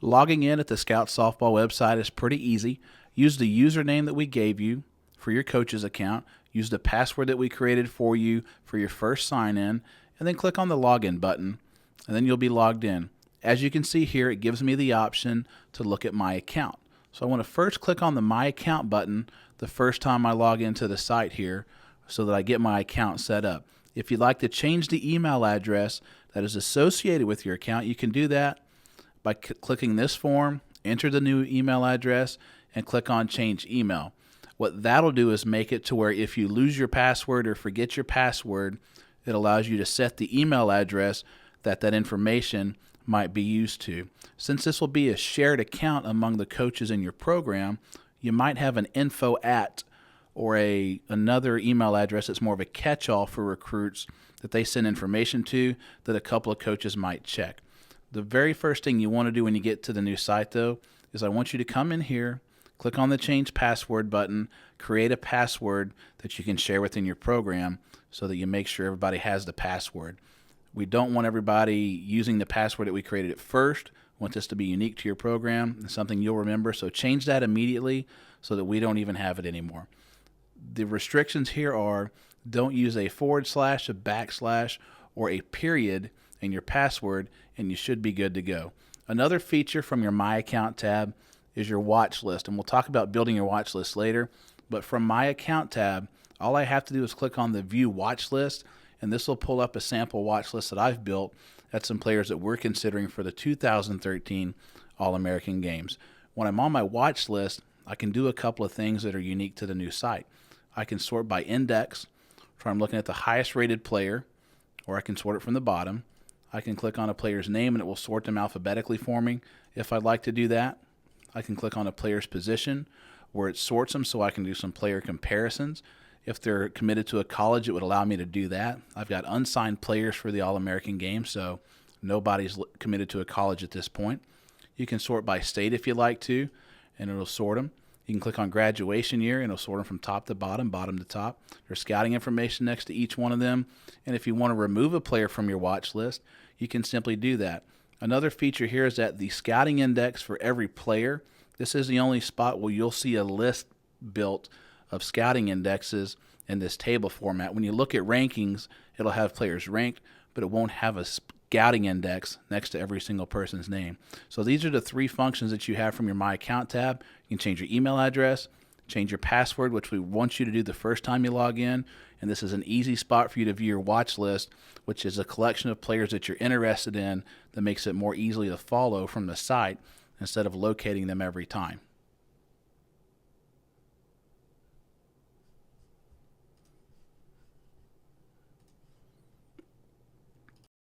Logging in at the Scout Softball website is pretty easy. Use the username that we gave you for your coach's account. Use the password that we created for you for your first sign in, and then click on the login button, and then you'll be logged in. As you can see here, it gives me the option to look at my account. So I want to first click on the My Account button the first time I log into the site here so that I get my account set up. If you'd like to change the email address that is associated with your account, you can do that by clicking this form, enter the new email address, and click on Change Email. What that'll do is make it to where if you lose your password or forget your password, it allows you to set the email address that information might be used to. Since this will be a shared account among the coaches in your program, you might have an info at or another email address that's more of a catch-all for recruits that they send information to that a couple of coaches might check. The very first thing you want to do when you get to the new site, though, is I want you to come in here, click on the Change Password button, create a password that you can share within your program so that you make sure everybody has the password. We don't want everybody using the password that we created at first. We want this to be unique to your program and something you'll remember, so change that immediately so that we don't even have it anymore. The restrictions here are don't use a /, a backslash, or a period in your password, and you should be good to go. Another feature from your My Account tab is your watch list, and we'll talk about building your watch list later. But from My Account tab, all I have to do is click on the View Watch List, and this will pull up a sample watch list that I've built at some players that we're considering for the 2013 All-American Games. When I'm on my watch list, I can do a couple of things that are unique to the new site. I can sort by index, so I'm looking at the highest rated player, or I can sort it from the bottom. I can click on a player's name and it will sort them alphabetically for me if I'd like to do that. I can click on a player's position where it sorts them so I can do some player comparisons. If they're committed to a college, it would allow me to do that. I've got unsigned players for the All-American Game, so nobody's committed to a college at this point. You can sort by state if you like to, and it'll sort them. You can click on graduation year, and it'll sort them from top to bottom, bottom to top. There's scouting information next to each one of them, and if you want to remove a player from your watch list, you can simply do that. Another feature here is that the scouting index for every player, this is the only spot where you'll see a list built of scouting indexes in this table format. When you look at rankings, it'll have players ranked, but it won't have a scouting index next to every single person's name. So these are the three functions that you have from your My Account tab. You can change your email address, change your password, which we want you to do the first time you log in, and this is an easy spot for you to view your watch list, which is a collection of players that you're interested in that makes it more easily to follow from the site instead of locating them every time.